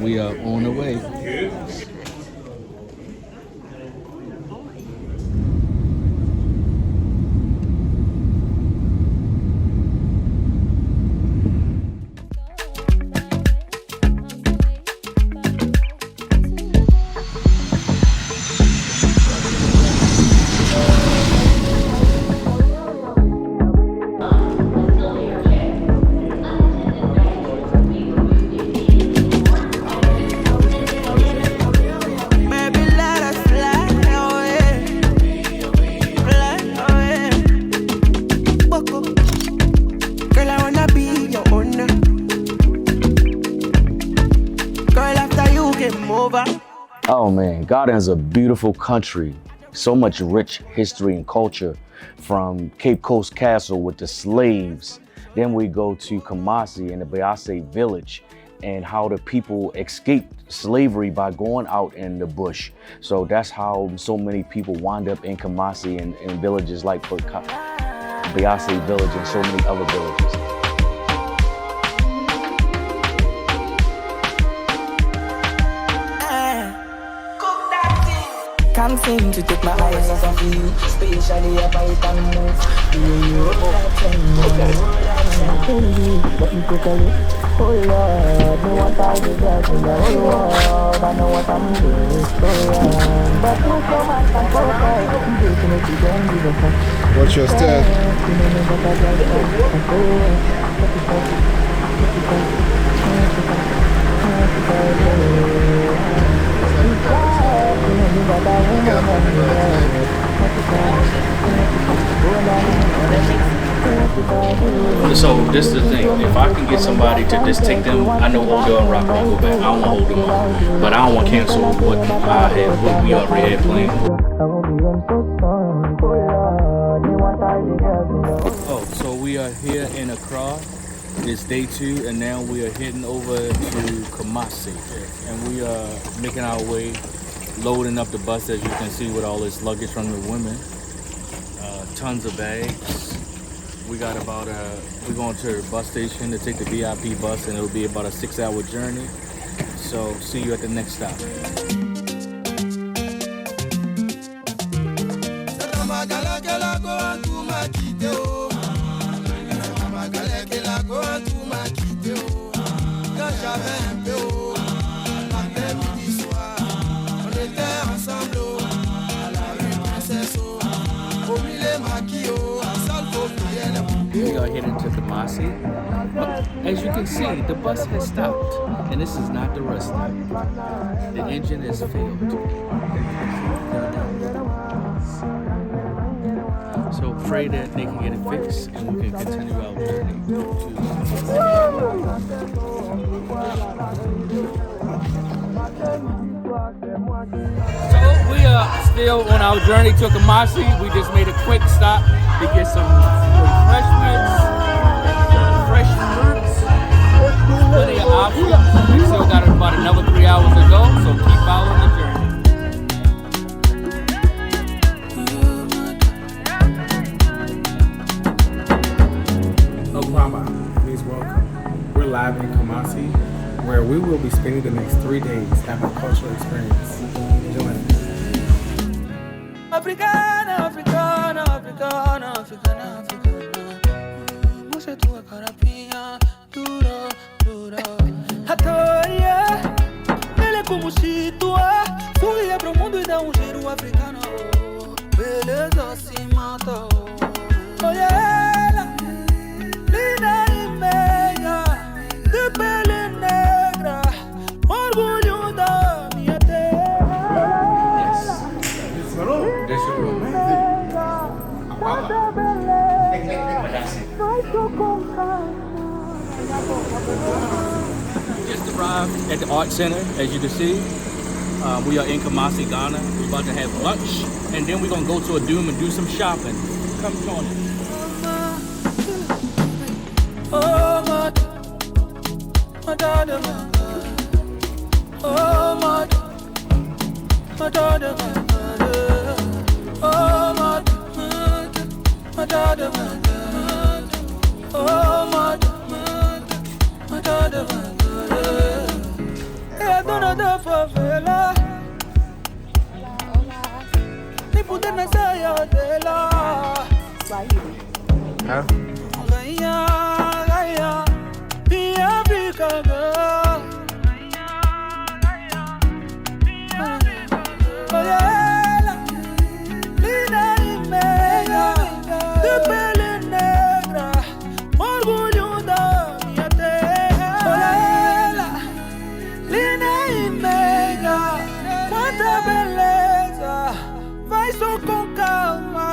we are on the way. Oh man, Ghana is a beautiful country. So much rich history and culture, from Cape Coast Castle with the slaves. Then we go to Kumasi and the Bayase village and how the people escaped slavery by going out in the bush. So that's how so many people wind up in Kumasi and villages like Bayase village and so many other villages. Can't seem to take my eyes off of you, especially if I can move. But you take a look. Oh Lord, me want all the girls in the whole world. I know what I'm doing, so young. But no so much can focus. Definitely don't give a fuck. What's your step? So this is the thing, if I can get somebody to just take them, I know Odell and Rock will go back. I don't want to hold them up, but I don't want to cancel what we already had planned. Oh, so we are here in Accra. It's day 2, and now we are heading over to Kumasi, and we are making our way, loading up the bus, as you can see, with all this luggage from the women. Tons of bags. We got about we're going to the bus station to take the VIP bus, and it'll be about a 6-hour journey. So see you at the next stop. We are heading to Kumasi. As you can see, the bus has stopped, and this is not the rest stop. The engine has failed. So pray that they can get it fixed, and we can continue our journey So we are still on our journey to Kumasi. We just made a quick stop to get some refreshments, fresh fruits, plenty of options. We still got about another 3 hours to go, so keep following the journey. Okwama means welcome. We're live in Kumasi, where we will be spending the next 3 days having a cultural experience. Join us. Africana, Africana, Africana, Africana, Africana. Moshe tu karapia, duro, duro. Hatoria, ele como chitua, fugia pro mundo e dá giro africano. Beleza se mata. Olha ela, linda e meiga, de pele negra, orgulho da minha terra. That's your room. Just arrived at the Art Center, as you can see. We are in Kumasi, Ghana. We're about to have lunch, and then we're going to go to a Doom and do some shopping. Come join us. Oh, my daughter, oh, my daughter, oh, my daughter, oh, my daughter, vela. Tipo de nasaya dela. Gaya, gaya, pia pika girl. Oyela, lina imega, de pele negra, orgulho da minha terra. Oyela, lina imega, quanta beleza, vai só com calma.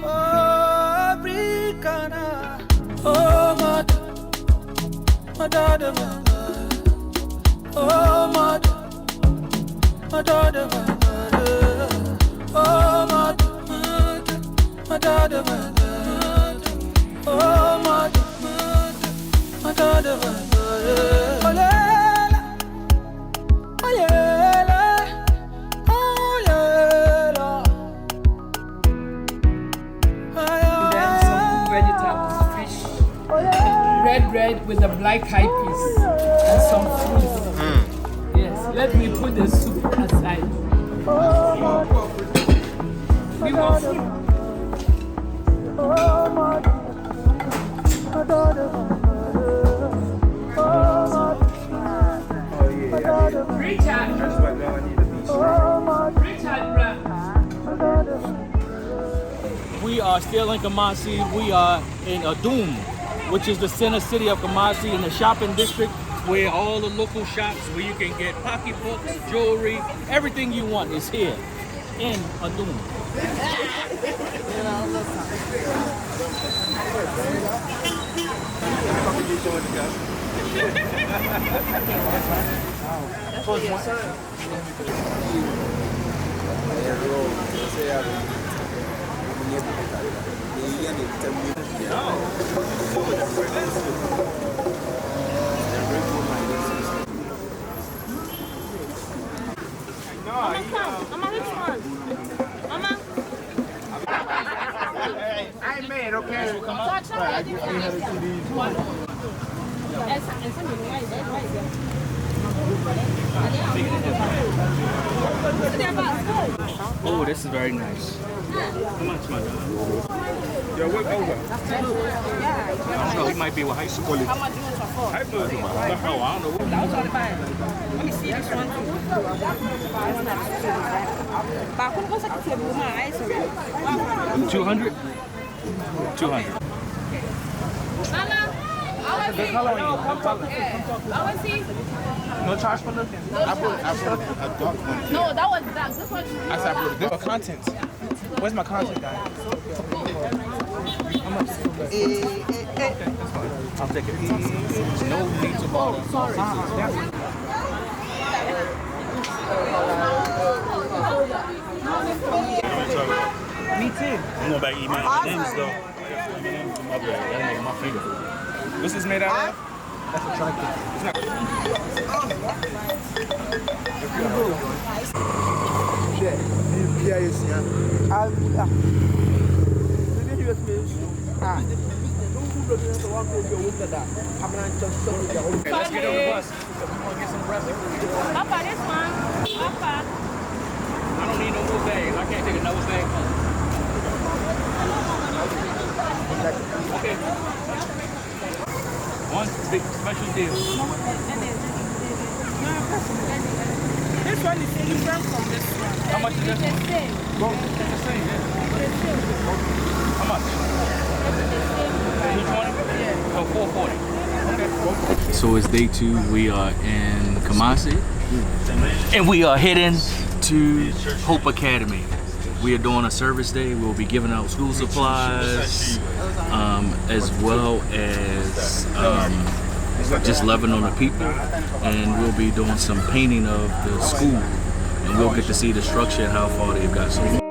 Oh, africana, oh, mother, oh, mother. My daughter, oh my daughter, oh my daughter, oh yeah, oh yeah, oh yeah. Then some vegetables, fish, red with a black eye piece, and some fruit. Yes, let me put the soup aside. We want fruit. Richard. We are still in Kumasi. We are in Adum, which is the center city of Kumasi, in the shopping district where all the local shops where you can get pocketbooks, jewelry, everything you want is here in Adum. Mama, which one? Mama? I made, okay? Oh, this is very nice. How much, my Yeah, what over? I don't know, he might be with high school. How much do you want for? I know. Oh, I don't know. That was 45. Let me see this one too. But I couldn't go to the room. I sorry. 200? 200. Mama, I want to see. I want to see. No charge for nothing. I brought a dark one. No, that was black. This one. I said I brought this. Content. Where's my content, guy? I'll take it. No need to bother. Me too. I'm going back to eat my names though. My bad. That make my finger. What's this made out of? That's a tripod. Okay, let's get on the bus. We're going to get some breakfast. Papa, this one. Papa. I don't need no more bags. I can't take another bag home. Okay. One big special deal. This one is different from this one. How much is this one? The same. It's the same, yeah. How much? 220? Yeah. Oh, 440. Okay. So it's day 2. We are in Kumasi. And we are heading to Hope Academy. We are doing a service day. We'll be giving out school supplies, as well as just loving on the people. And we'll be doing some painting of the school. And we'll get to see the structure and how far they've got so far.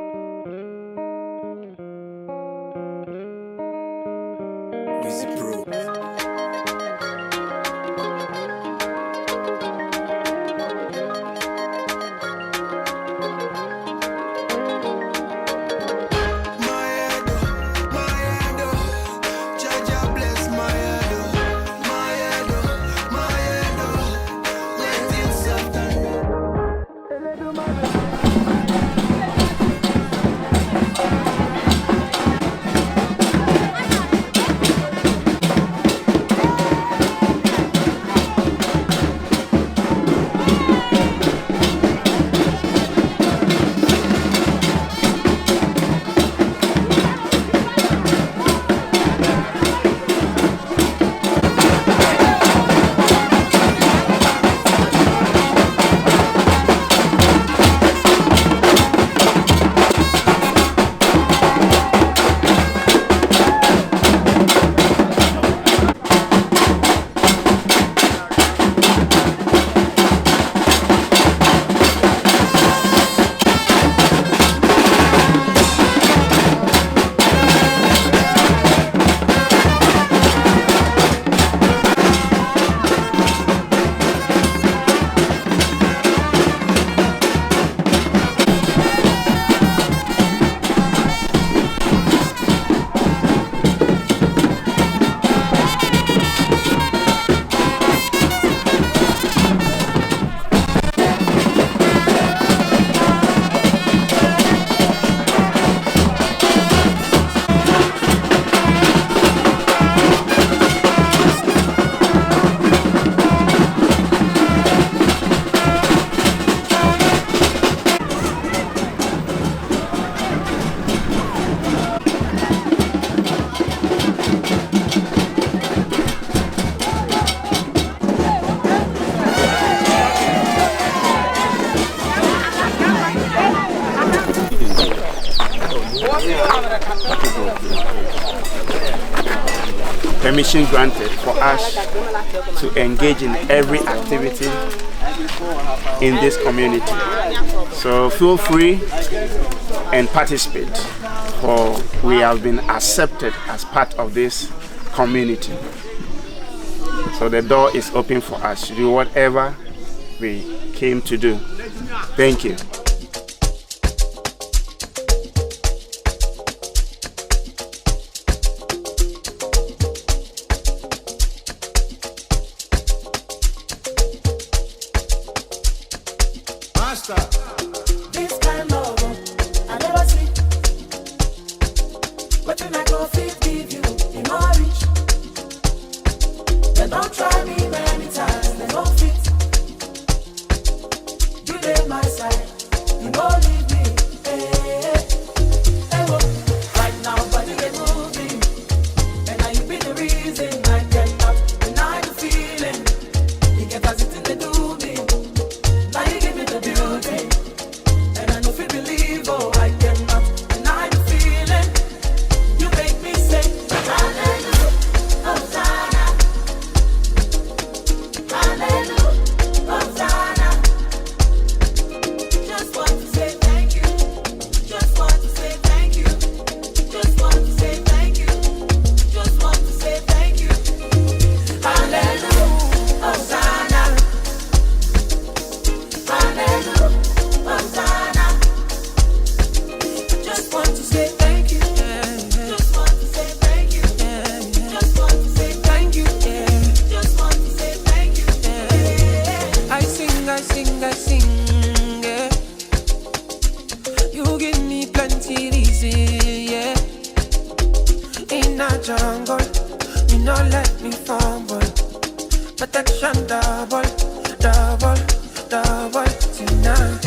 permission granted for us to engage in every activity in this community. So feel free and participate, for we have been accepted as part of this community. So the door is open for us to do whatever we came to do. Thank you. This kind of I never see. What you like go fit give you in reach. They don't try me many times, they don't fit. You live my side, you don't leave me. Hey, hey, hey, well, right now, but you get moving. And now you be the reason I cannot deny the feeling. You get positive, they do me. Now you give me the beauty. And I know if you believe, oh, I cannot deny the feeling. You make me say, hallelujah, Hosanna. Hallelujah, Hosanna. Just want to say thank you. Just want to say thank you. Just want to say thank you. Just want to say thank you. Hallelujah, Hosanna. Hallelujah, Hosanna. Just want to say thank you. Just want to say thank you. Just want to say thank you. Just want to say thank you. I sing, I sing, I sing. Yeah. You give me plenty reason, yeah. In a jungle, you not let me fumble. Protection double, double, double tonight.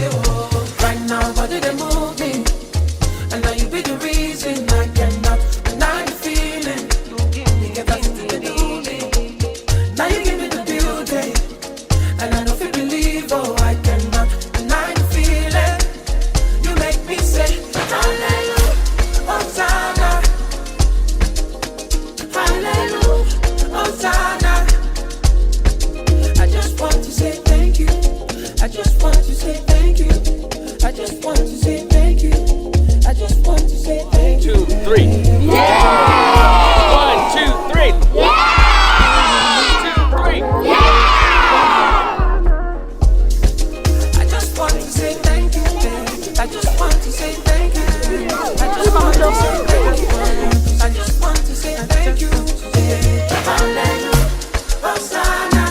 Right now, body they move me, and now you be the reason I cannot deny the feeling. You get back to the me. Now you give me the beauty, and I know if you believe, oh, I cannot deny the feeling. You make me say, hallelujah, Hosanna. Hallelujah, Hosanna. I just want to say thank you. I just want to say thank you. I just want to say thank you. I just want to say thank you. 2, 3. Yeah! 1, 2, 3. Yeah! 1, 2, 3. Yeah! I just want to say thank you. I just want to say thank you. I just want to say thank you. I just want to say thank you. Hallelujah, Hosanna.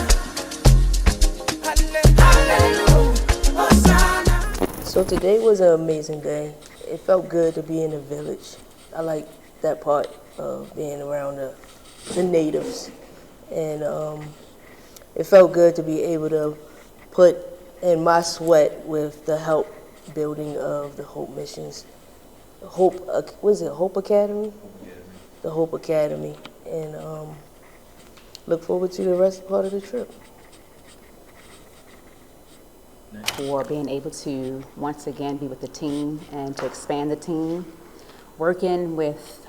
Hallelujah, Hosanna. So today was an amazing day. It felt good to be in the village. I like that part of being around the natives. And it felt good to be able to put in my sweat with the help building of the Hope Missions. Hope, what is it, Hope Academy? Yes. The Hope Academy. And look forward to the rest part of the trip. For being able to once again be with the team and to expand the team, working with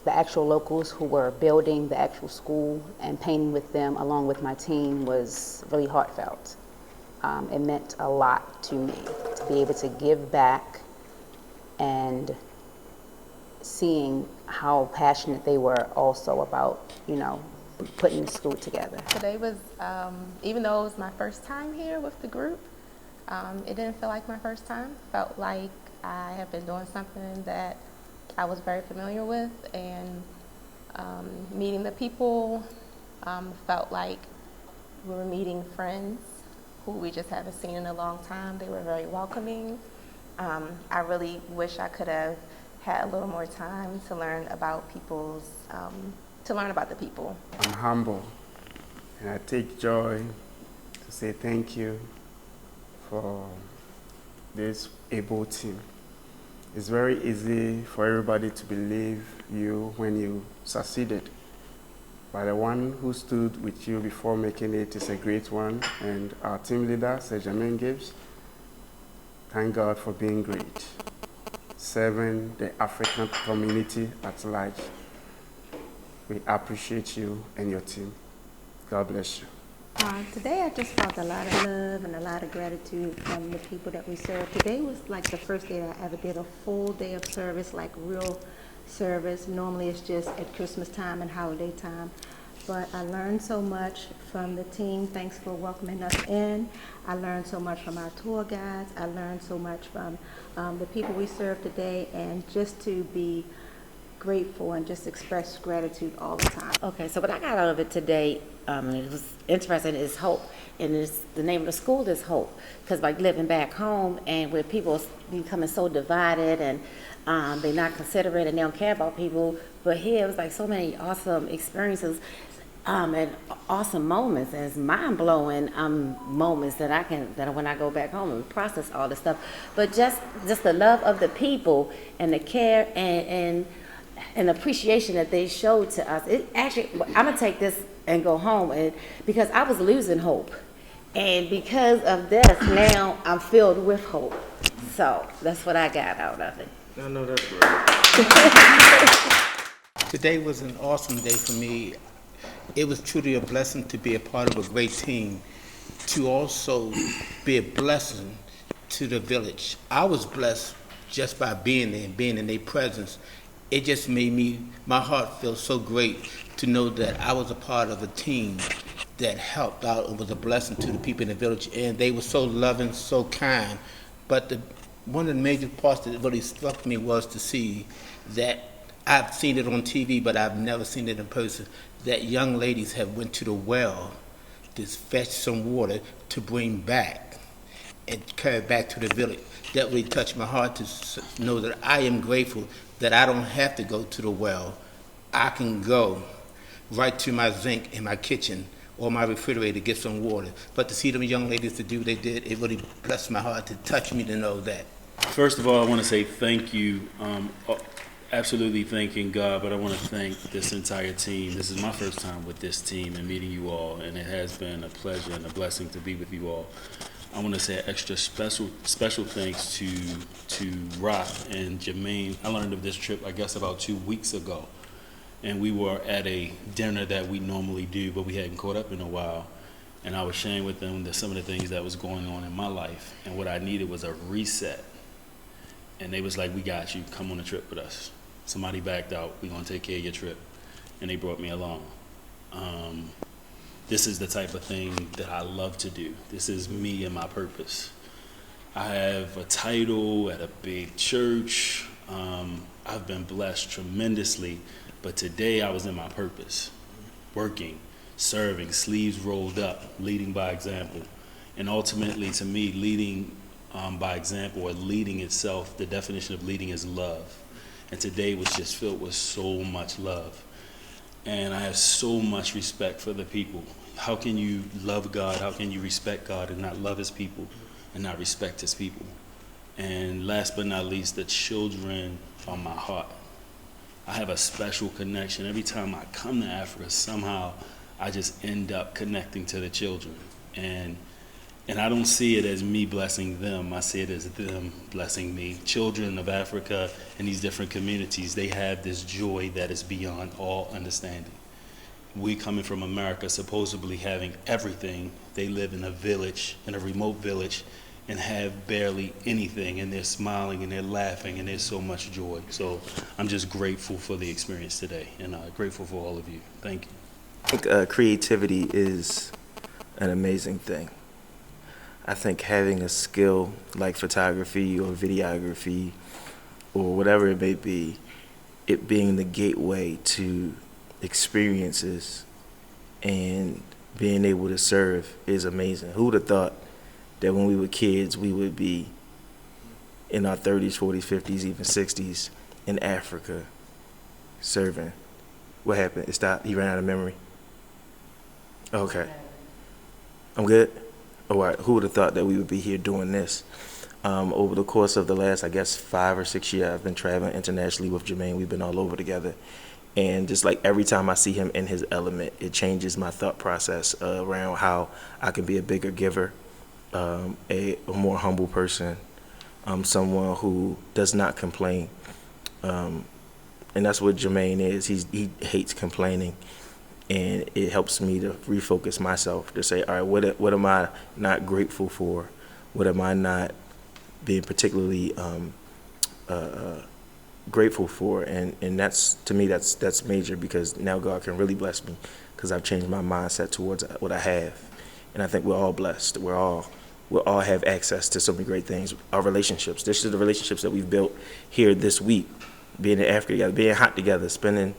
the actual locals who were building the actual school and painting with them along with my team was really heartfelt. It meant a lot to me to be able to give back and seeing how passionate they were also about, you know, putting the school together. Today was, even though it was my first time here with the group, it didn't feel like my first time. Felt like I have been doing something that I was very familiar with, and meeting the people, felt like we were meeting friends who we just haven't seen in a long time. They were very welcoming. I really wish I could have had a little more time to learn about people's, to learn about the people. I'm humble, and I take joy to say thank you for this able team. It's very easy for everybody to believe you when you succeeded. But the one who stood with you before making it is a great one. And our team leader, Sir Jermaine Gibbs, thank God for being great, serving the African community at large. We appreciate you and your team. God bless you. Today I just felt a lot of love and a lot of gratitude from the people that we serve. Today was like the first day that I ever did a full day of service, like real service. Normally it's just at Christmas time and holiday time. But I learned so much from the team. Thanks for welcoming us in. I learned so much from our tour guides. I learned so much from the people we served today, and just to be grateful and just express gratitude all the time. Okay, so what I got out of it today, and it was interesting, is hope. And the name of the school is Hope. Because like living back home and where people becoming so divided and they're not considerate and they don't care about people. But here it was like so many awesome experiences and awesome moments, and it's mind-blowing moments that when I go back home and process all this stuff. But just the love of the people and the care and appreciation that they showed to us. It actually, I'm gonna take this and go home, because I was losing hope, and because of this, now I'm filled with hope. So that's what I got out of it. I know that's right. Today was an awesome day for me. It was truly a blessing to be a part of a great team, to also be a blessing to the village. I was blessed just by being there and being in their presence. It just made my heart feel so great to know that I was a part of a team that helped out and was a blessing to the people in the village. And they were so loving, so kind. But one of the major parts that really struck me was to see that I've seen it on TV, but I've never seen it in person, that young ladies have went to the well to fetch some water to bring back and carry back to the village. That really touched my heart to know that I am grateful that I don't have to go to the well. I can go right to my zinc in my kitchen or my refrigerator to get some water. But to see them young ladies to do what they did, it really blessed my heart, to touch me to know that. First of all, I want to say thank you. Absolutely thanking God, but I want to thank this entire team. This is my first time with this team and meeting you all, and it has been a pleasure and a blessing to be with you all. I want to say extra special thanks to Rock and Jermaine. I learned of this trip, I guess, about 2 weeks ago, and we were at a dinner that we normally do, but we hadn't caught up in a while. And I was sharing with them that some of the things that was going on in my life, and what I needed was a reset. And they was like, "We got you. Come on a trip with us." Somebody backed out. We're gonna take care of your trip, and they brought me along. This is the type of thing that I love to do. This is me and my purpose. I have a title at a big church. I've been blessed tremendously, but today I was in my purpose, working, serving, sleeves rolled up, leading by example. And ultimately, to me, leading by example, or leading itself, the definition of leading is love. And today was just filled with so much love. And I have so much respect for the people. How can you love God? How can you respect God and not love his people and not respect his people? And last but not least, the children are my heart. I have a special connection. Every time I come to Africa, somehow I just end up connecting to the children. And I don't see it as me blessing them. I see it as them blessing me. Children of Africa and these different communities, they have this joy that is beyond all understanding. We coming from America, supposedly having everything. They live in a village, in a remote village, and have barely anything. And they're smiling and they're laughing and there's so much joy. So I'm just grateful for the experience today, and grateful for all of you. Thank you. I think creativity is an amazing thing. I think having a skill like photography or videography or whatever it may be, it being the gateway to experiences and being able to serve is amazing. Who would have thought that when we were kids, we would be in our 30s, 40s, 50s, even 60s in Africa serving? What happened? It stopped? He ran out of memory? Okay. I'm good? All right. Who would have thought that we would be here doing this? Over the course of the last, I guess, 5 or 6 years, I've been traveling internationally with Jermaine. We've been all over together. And just like every time I see him in his element, it changes my thought process around how I can be a bigger giver, a more humble person, someone who does not complain, And that's what Jermaine is. He hates complaining. And it helps me to refocus myself to say, all right, what am I not grateful for? What am I not being particularly grateful for? And that's, to me, that's major, because now God can really bless me because I've changed my mindset towards what I have. And I think we're all blessed. We'll all have access to so many great things. Our relationships. This is the relationships that we've built here this week, being in Africa together, being hot together, spending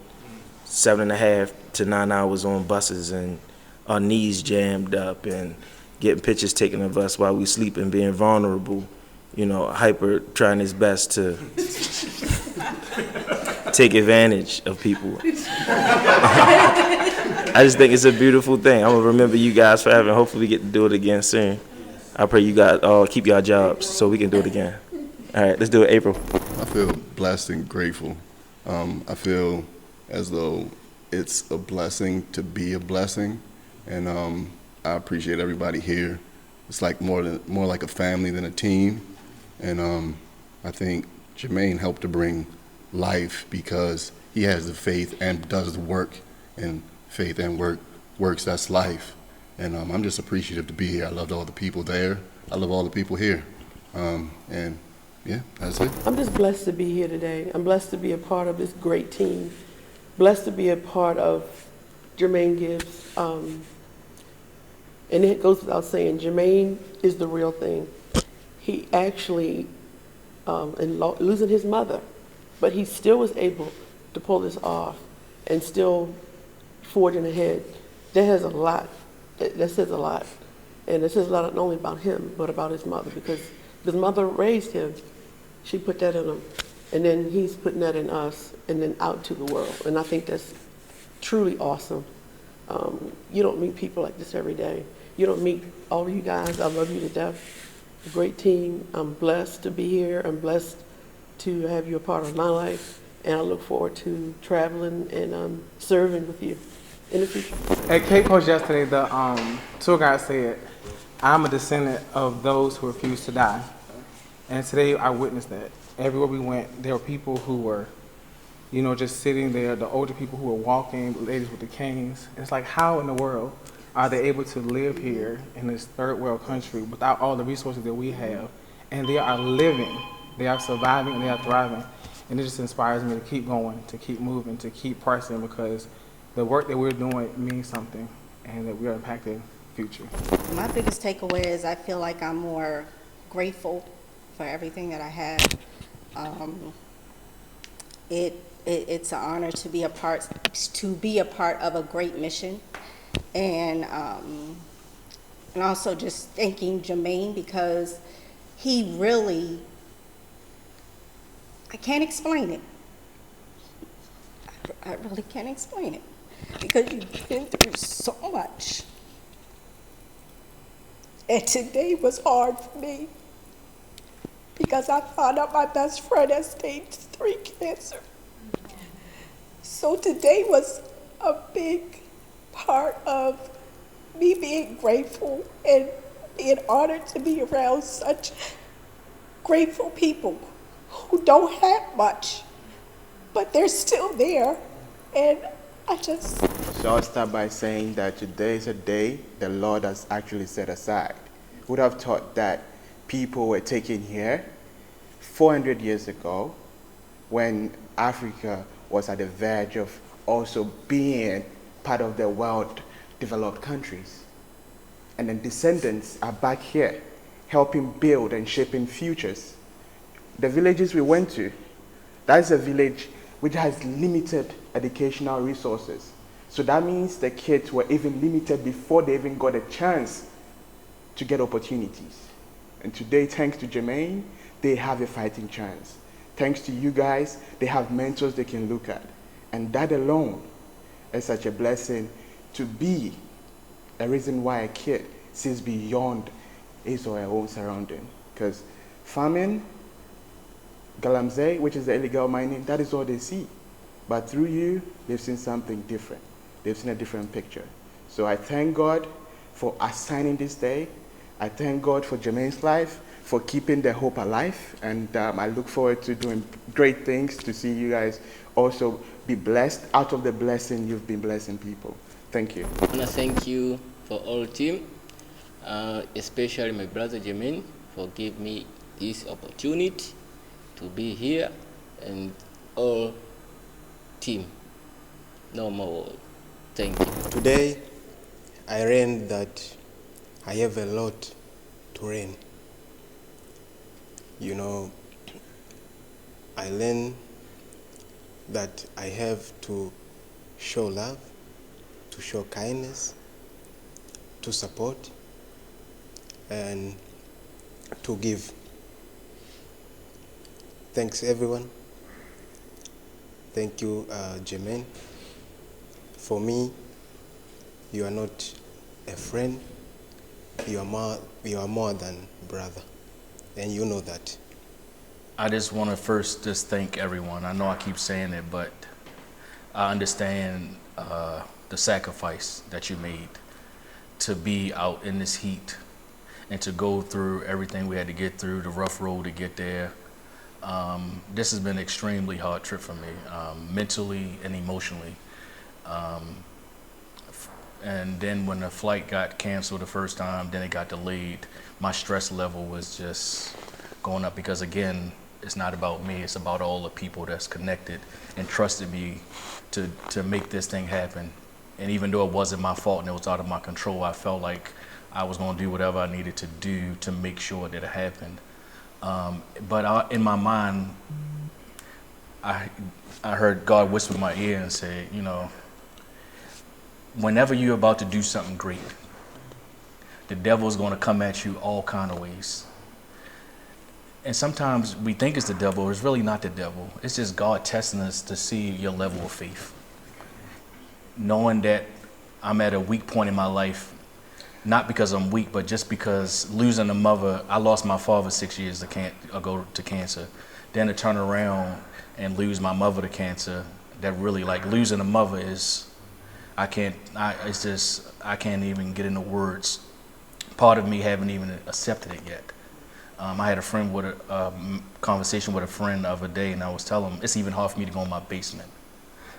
7.5 to 9 hours on buses and our knees jammed up and getting pictures taken of us while we sleep and being vulnerable, Hyper trying his best to take advantage of people. I just think it's a beautiful thing. I'm gonna remember you guys forever, and hopefully we get to do it again soon. I pray you guys all keep your jobs so we can do it again. All right, let's do it, April. I feel blessed and grateful. I feel as though it's a blessing to be a blessing, and I appreciate everybody here. It's like more like a family than a team, and I think Jermaine helped to bring life because he has the faith and does the work, and faith and works, that's life. And I'm just appreciative to be here. I loved all the people there. I love all the people here, and yeah, that's it. I'm just blessed to be here today. I'm blessed to be a part of this great team. Blessed to be a part of Jermaine Gibbs. And it goes without saying, Jermaine is the real thing. He actually, losing his mother, but he still was able to pull this off and still forging ahead. That has a lot. That says a lot. And it says a lot not only about him, but about his mother, because his mother raised him. She put that in him. And then he's putting that in us and then out to the world. And I think that's truly awesome. You don't meet people like this every day. You don't meet all of you guys. I love you to death. A great team. I'm blessed to be here. I'm blessed to have you a part of my life. And I look forward to traveling and serving with you in the future. At Cape Coast yesterday, the tour guide said, I'm a descendant of those who refuse to die. And today I witnessed that. Everywhere we went, there were people who were, just sitting there, the older people who were walking, the ladies with the canes. It's like, how in the world are they able to live here in this third world country without all the resources that we have? And they are living, they are surviving, and they are thriving. And it just inspires me to keep going, to keep moving, to keep pressing, because the work that we're doing means something and that we are impacting the future. My biggest takeaway is I feel like I'm more grateful for everything that I have. It's an honor to be a part of a great mission, and also just thanking Jermaine, because he really, I can't explain it. I really can't explain it, because you've been through so much, and today was hard for me, because I found out my best friend has stage 3 cancer. So today was a big part of me being grateful and being honored to be around such grateful people who don't have much, but they're still there. And So I'll start by saying that today is a day the Lord has actually set aside. Who would have thought that people were taken here 400 years ago, when Africa was at the verge of also being part of the world developed countries. And then descendants are back here helping build and shaping futures. The villages we went to, that's a village which has limited educational resources. So that means the kids were even limited before they even got a chance to get opportunities. And today, thanks to Jermaine, they have a fighting chance. Thanks to you guys, they have mentors they can look at. And that alone is such a blessing, to be a reason why a kid sees beyond his or her own surrounding. Because farming, galamsey, which is the illegal mining, that is all they see. But through you, they've seen something different. They've seen a different picture. So I thank God for assigning this day. I thank God for Jermaine's life, for keeping the hope alive. And I look forward to doing great things, to see you guys also be blessed out of the blessing you've been blessing people. Thank you. I want to thank you for all team, especially my brother Jermaine, for giving me this opportunity to be here, and all team. No more word. Thank you. Today, I learned that I have a lot to learn. You know, I learned that I have to show love, to show kindness, to support, and to give. Thanks everyone. Thank you, Jermaine. For me, you are not a friend, you are more than brother, and you know that. I just want to first just thank everyone. I know I keep saying it, but I understand the sacrifice that you made to be out in this heat and to go through everything we had to get through, the rough road to get there. This has been an extremely hard trip for me, mentally and emotionally. And then when the flight got canceled the first time, then it got delayed, my stress level was just going up because, again, it's not about me, it's about all the people that's connected and trusted me to make this thing happen. And even though it wasn't my fault and it was out of my control, I felt like I was going to do whatever I needed to do to make sure that it happened. But in my mind, I heard God whisper in my ear and say, you know, whenever you're about to do something great, the devil is going to come at you all kind of ways. And sometimes we think it's the devil, it's really not the devil. It's just God testing us to see your level of faith. Knowing that I'm at a weak point in my life, not because I'm weak, but just because losing a mother, I lost my father 6 years ago to cancer. Then to turn around and lose my mother to cancer, that really, like, losing a mother is, I can't even get into words. Part of me haven't even accepted it yet. I had a conversation with a friend the other day, and I was telling him it's even hard for me to go in my basement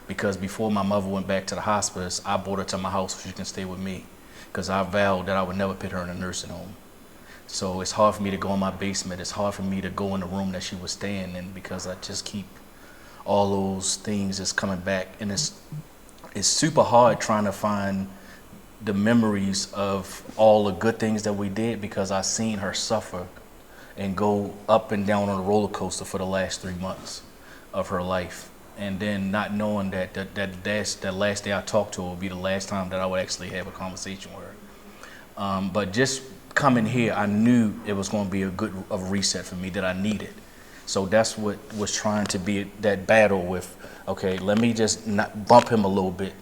because before my mother went back to the hospice, I brought her to my house so she can stay with me because I vowed that I would never put her in a nursing home. So it's hard for me to go in my basement. It's hard for me to go in the room that she was staying in because I just keep all those things just coming back, and it's super hard trying to find the memories of all the good things that we did because I seen her suffer and go up and down on a roller coaster for the last 3 months of her life. And then not knowing that last day I talked to her would be the last time that I would actually have a conversation with her. But just coming here, I knew it was going to be a reset for me that I needed. So that's what was trying to be that battle with, okay, let me just not bump him a little bit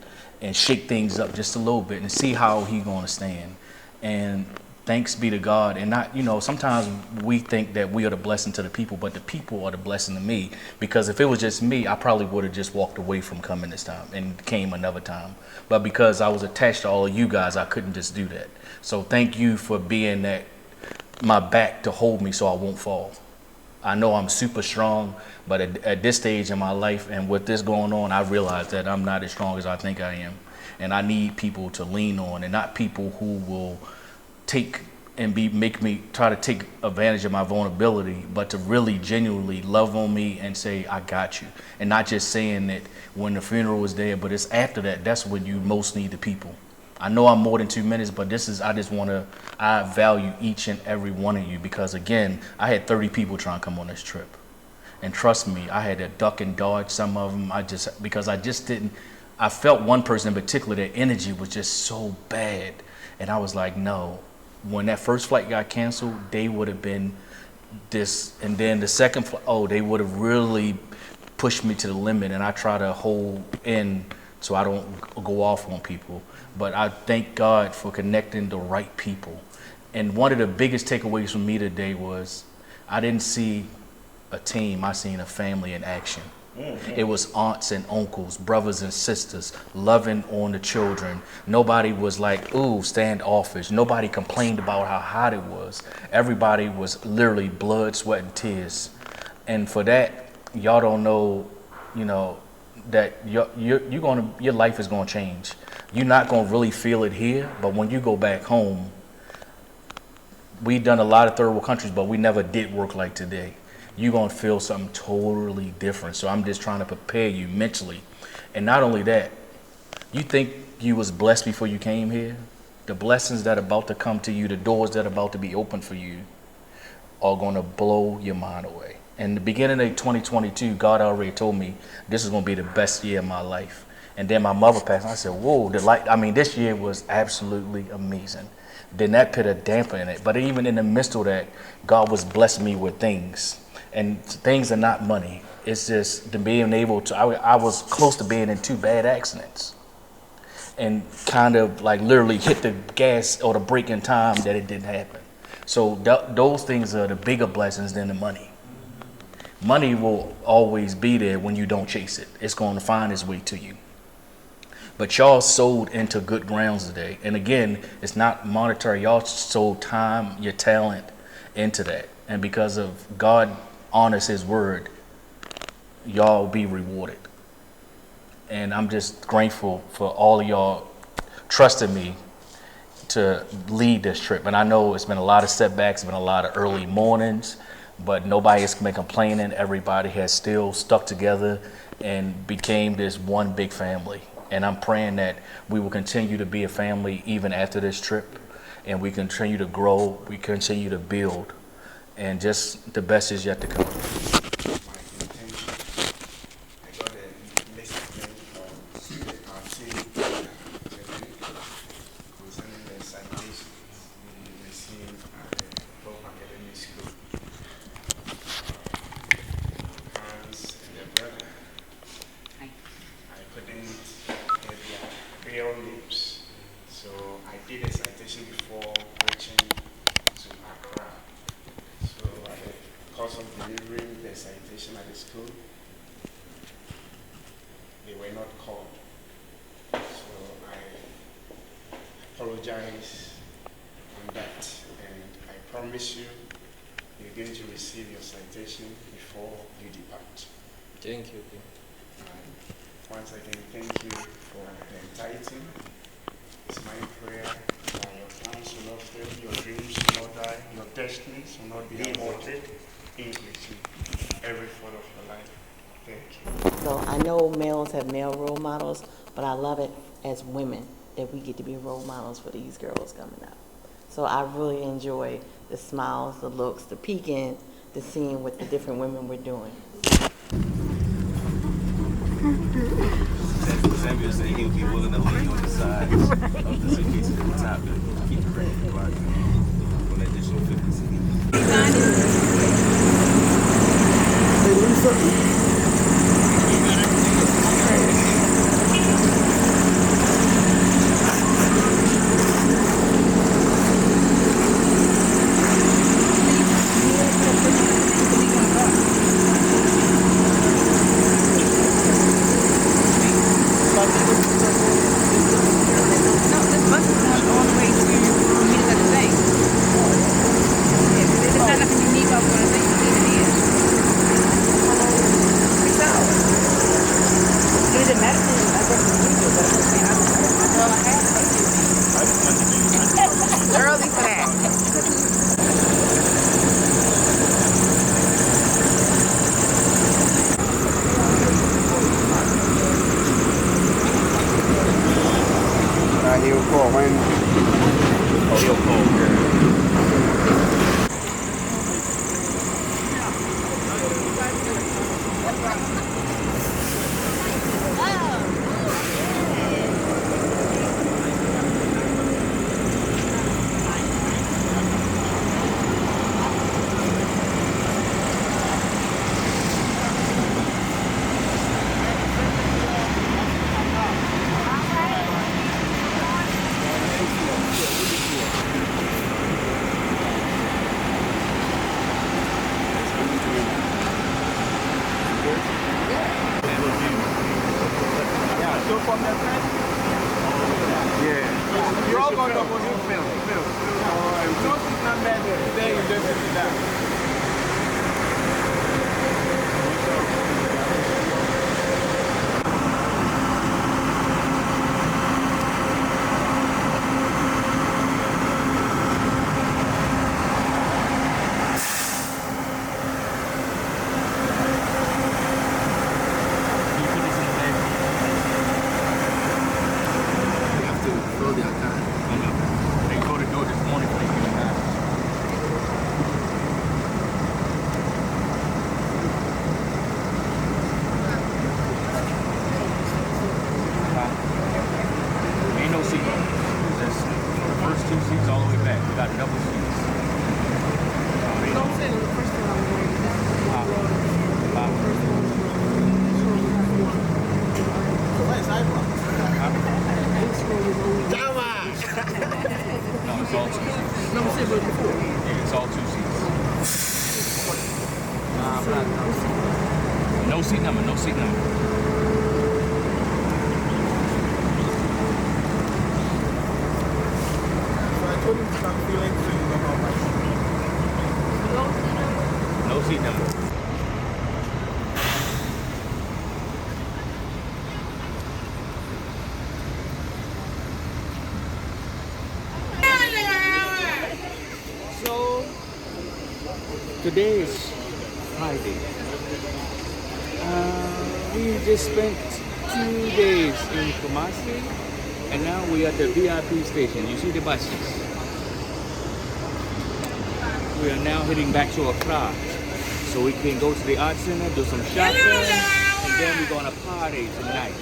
and shake things up just a little bit and see how he going to stand. And thanks be to God. And not, you know, sometimes we think that we are the blessing to the people, but the people are the blessing to me. Because if it was just me, I probably would have just walked away from coming this time and came another time. But because I was attached to all of you guys, I couldn't just do that. So thank you for being my back to hold me so I won't fall. I know I'm super strong, but at this stage in my life and with this going on, I realize that I'm not as strong as I think I am. And I need people to lean on, and not people who will take and make me try to take advantage of my vulnerability, but to really genuinely love on me and say, I got you. And not just saying that when the funeral was there, but it's after that, that's when you most need the people. I know I'm more than 2 minutes, but I value each and every one of you because, again, I had 30 people trying to come on this trip. And trust me, I had to duck and dodge some of them. I felt one person in particular, their energy was just so bad. And I was like, no. When that first flight got canceled, they would have been this. And then the second flight, they would have really pushed me to the limit. And I try to hold in so I don't go off on people. But I thank God for connecting the right people. And one of the biggest takeaways from me today was I didn't see a team, I seen a family in action. It was aunts and uncles, brothers and sisters, loving on the children. Nobody was like, ooh, standoffish. Nobody complained about how hot it was. Everybody was literally blood, sweat, and tears. And for that, y'all don't know, you know, that your life is gonna change. You're not gonna really feel it here, but when you go back home, we've done a lot of third world countries, but we never did work like today. You're gonna feel something totally different. So I'm just trying to prepare you mentally. And not only that, you think you was blessed before you came here? The blessings that are about to come to you, the doors that are about to be open for you are gonna blow your mind away. In the beginning of 2022, God already told me this is gonna be the best year of my life. And then my mother passed, and I said, whoa, this year was absolutely amazing. Then that put a damper in it. But even in the midst of that, God was blessing me with things. And things are not money. It's just the being able to, I was close to being in 2 bad accidents. And kind of like literally hit the gas or the brake in time that it didn't happen. So those things are the bigger blessings than the money. Money will always be there when you don't chase it. It's going to find its way to you. But y'all sold into good grounds today. And again, it's not monetary. Y'all sold time, your talent into that. And because of God honors his word, y'all will be rewarded. And I'm just grateful for all of y'all trusting me to lead this trip. And I know it's been a lot of setbacks, it's been a lot of early mornings, but nobody has been complaining. Everybody has still stuck together and became this one big family. And I'm praying that we will continue to be a family even after this trip, and we continue to grow, we continue to build, and just the best is yet to come. Apologize on that, and I promise you, you're going to receive your citation before you depart. Thank you. Once again, thank you for the entire team. It's my prayer that your plans will not fail, your dreams will not die, your destinies will not be aborted, including every part of your life. Thank you. So I know males have male role models, but I love it as women that we get to be role models for these girls coming up. So I really enjoy the smiles, the looks, the peeking, the seeing what the different women we're doing. Samuel said he'll be willing to lay on the side of the suitcase at the top to keep the rain right for an additional 50 cents. Hey, Lisa. Early for that. He'll call when? Oh, he'll call. Ain't no seat. Just for the first 2 seats all the way back. We got double seats. No, it's all 2 seats. Yeah, it's all 2 seats. No seat number, no seat number. No seat number. So today is Friday. We just spent 2 days in Kumasi, and now we are at the VIP station. You see the buses. We are now heading back to Accra, so we can go to the art center, do some shopping, and then we're gonna party tonight.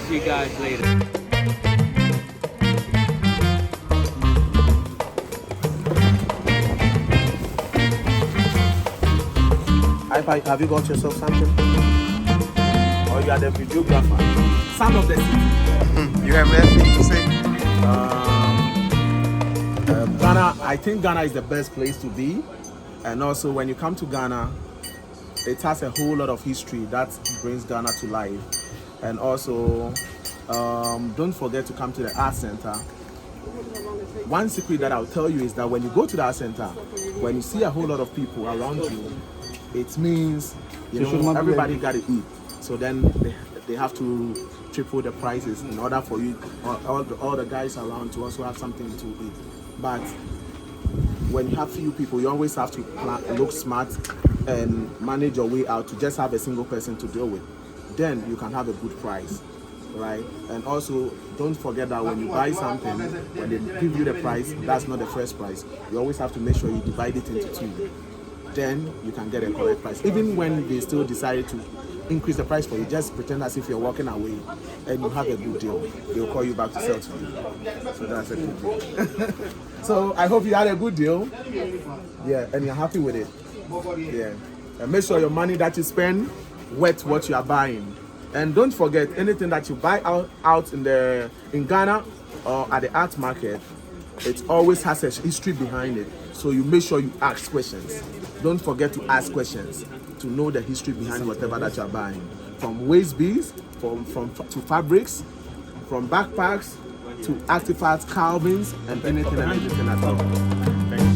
See you guys later. Have you got yourself something? Or you are the videographer? Sound of the city. You have anything to say? Ghana, I think Ghana is the best place to be. And also when you come to Ghana, it has a whole lot of history that brings Ghana to life. And also, don't forget to come to the art center. One secret that I'll tell you is that when you go to the art center, when you see a whole lot of people around you, it means everybody got to eat. So then they have to triple the prices in order for you, all the guys around to also have something to eat. But when you have few people, you always have to look smart and manage your way out to just have a single person to deal with. Then you can have a good price, right? And also, don't forget that when you buy something, when they give you the price, that's not the first price. You always have to make sure you divide it into 2. Then you can get a correct price. Even when they still decide to increase the price for you, just pretend as if you're walking away and you have a good deal. They'll call you back to sell to you. So that's a good deal. So I hope you had a good deal. Yeah, and you're happy with it. Yeah. And make sure your money that you spend worth what you are buying. And don't forget, anything that you buy out in Ghana or at the art market, it always has a history behind it. So you make sure you ask questions. Don't forget to ask questions to know the history behind whatever that you are buying. From waist beads, to fabrics, from backpacks, to artifacts, carvings, and anything and everything at all. Thank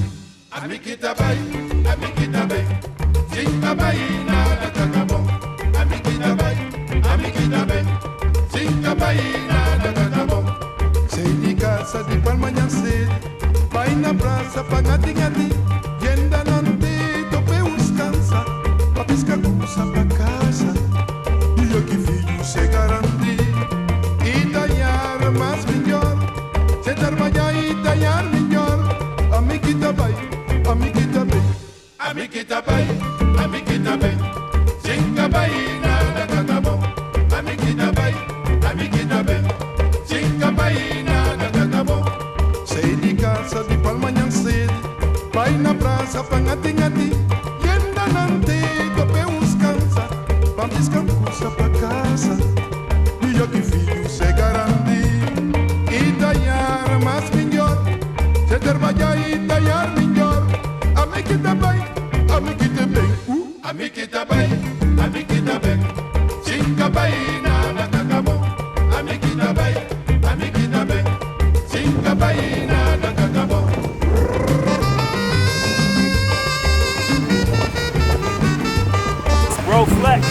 Bro, flex.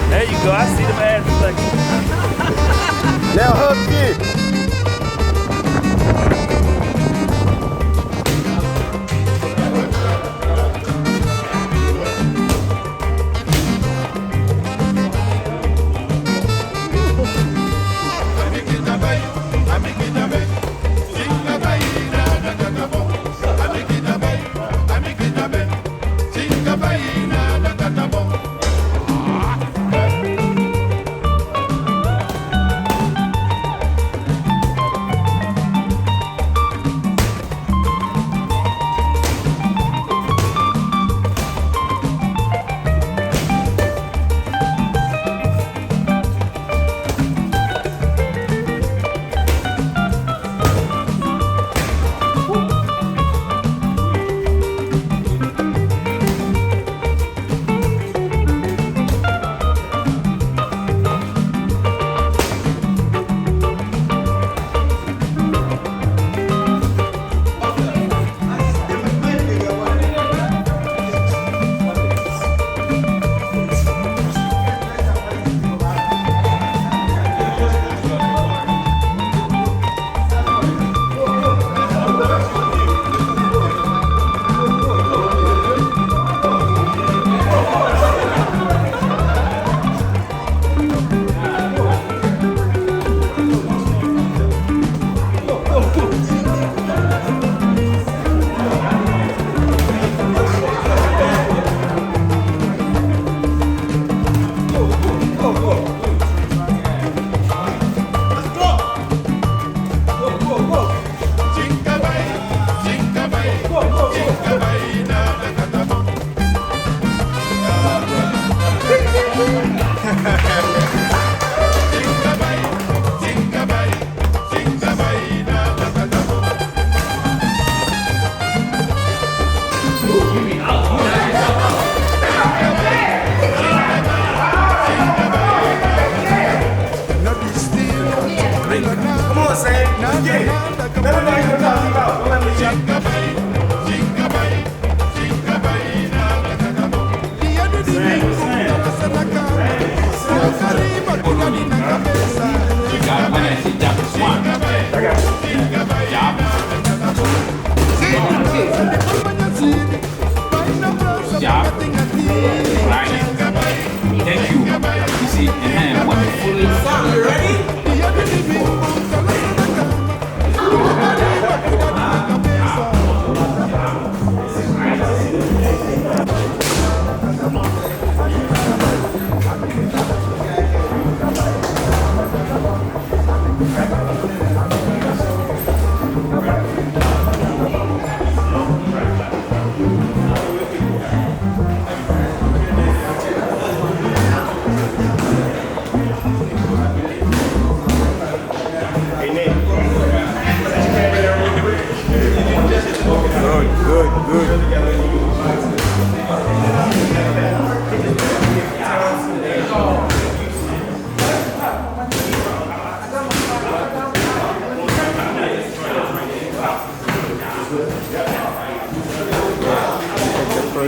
There you go. I see them ass flex. Now hug kid. Come on, Sam. Let's get it. Let me know you're talking about. Don't let me jump. Thank you. You see, and when you fully sound, you ready?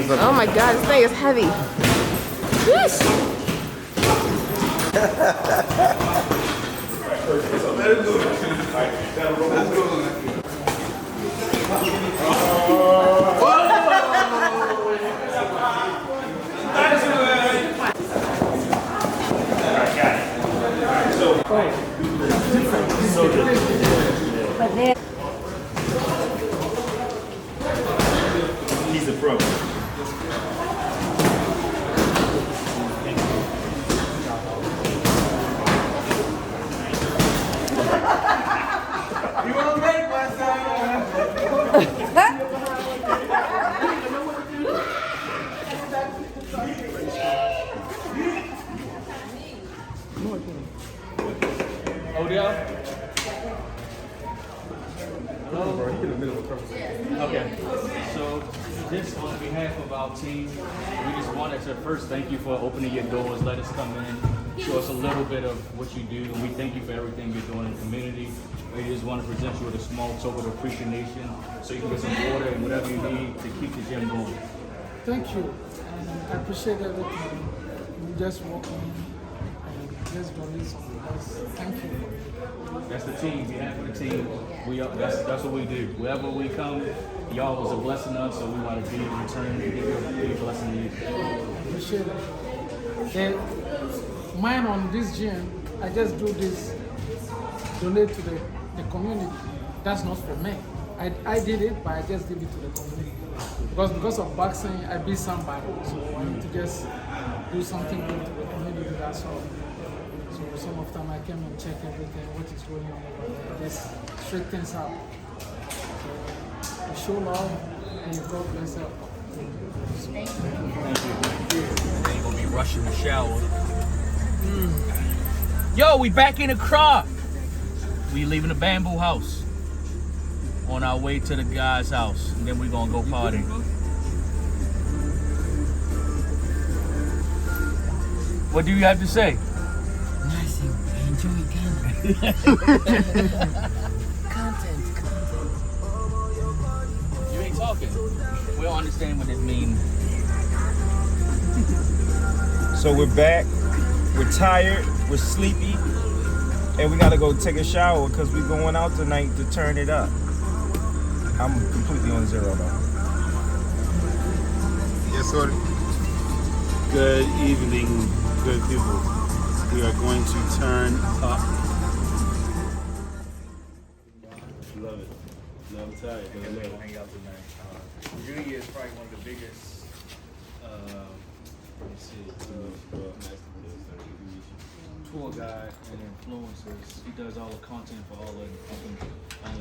Oh my god, this thing is heavy. Yes. He's a pro. You won't make my Odell? Hello? Okay. So just on behalf of our team, we just wanted to first thank you for opening your doors, let us come in, show us a little bit of what you do, and we thank you for everything you're doing in the community. We just want to present you with a small token of appreciation so you can get some water and whatever you need to keep the gym going. Thank you. And I appreciate everything. We just walk in and just donate something. Thank you. That's the team. Behalf of the team, that's what we do. Wherever we come, y'all was a blessing us, so we want to be in return and give you a big blessing to you. I appreciate it. Mine on this gym, I just do this, donate to the community. That's not for me. I did it, but I just give it to the community. Because of boxing, I beat somebody. So I need to just do something good to the community, that's all. So some of the time I came and check everything, what is going on over there, just straight things out. So I show love and God bless you. Thank you. They ain't gonna be rushing the shower. Yo, we back in Accra. We leaving the bamboo house. On our way to the guy's house. And then we gonna go party. What do you have to say? Nothing. I enjoy content. You ain't talking. We don't understand what it means. So we're back. We're tired. We're sleepy. And we gotta go take a shower because we're going out tonight to turn it up. I'm completely on zero though. Yes, sir. Good evening, good people. We are going to turn up. Love it. No, I'm tired, but I love it. Hang out tonight. Junior is probably one of the biggest. Let me see. Tour guide and influencers. He does all the content for all the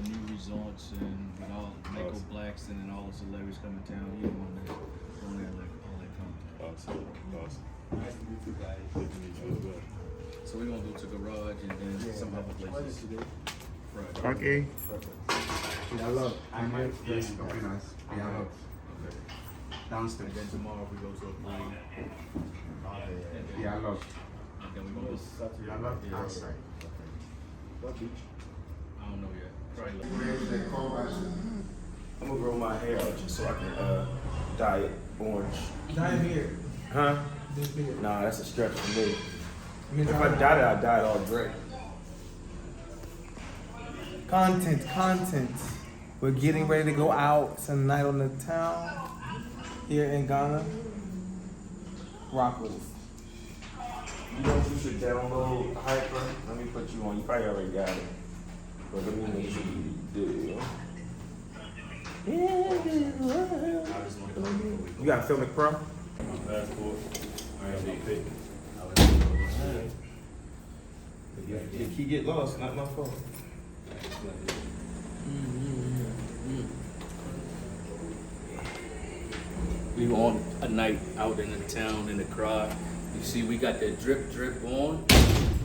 new resorts and with all Michael Blackston and all the celebrities coming to town. He's the one that's doing all that content. Awesome. Nice to meet you guys. Good to meet you as well. So we're gonna go to Garage and then some other places. Right. Okay. Yeah, look, I'm here. Yes, okay, nice. Yeah, look. Okay. Downstairs. And then tomorrow we go to a plane. Yeah, look. And then we go to Yeah, look. Outside. What beach? I don't know yet. Probably I'm gonna grow my hair out just so I can dye it orange. Dye it here. Huh? This beard. Nah, that's a stretch for me. mean, If I dyed it, I'd dye it all gray. Content. We're getting ready to go out tonight on the town here in Ghana. Rock with us. You know what you should download, Hyper? Let me put you on. You probably already got it. But let me make sure you do. You got Filmic Pro? Passport. I have no pick. The key get lost, not my fault. We were on a night out in the town in the crowd. You see, we got that drip on.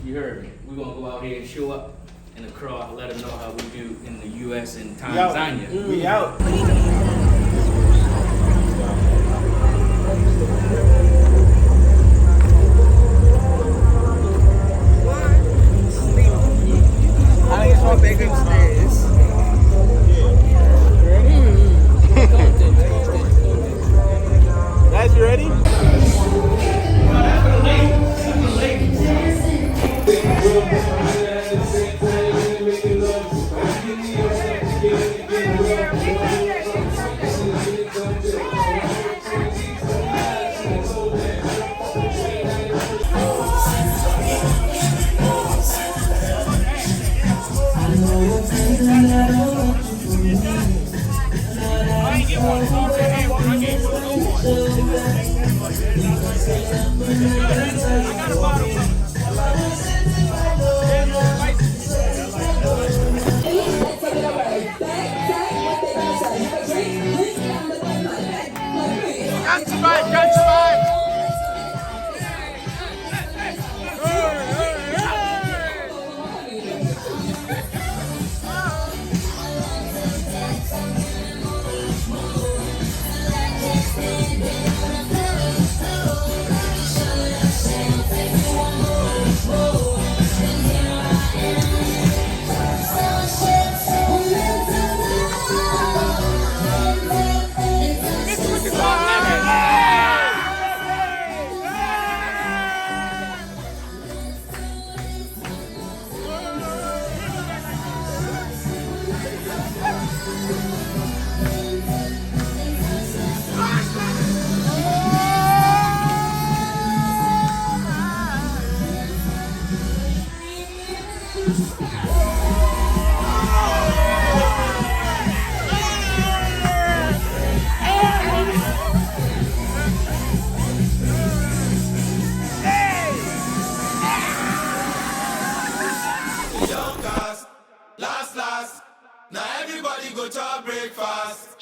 You heard me. We're gonna go out here and show up in the crowd, let them know how we do in the US and Tanzania. We out. I think it's big upstairs. Guys, you ready? Back, last. Now everybody go to breakfast.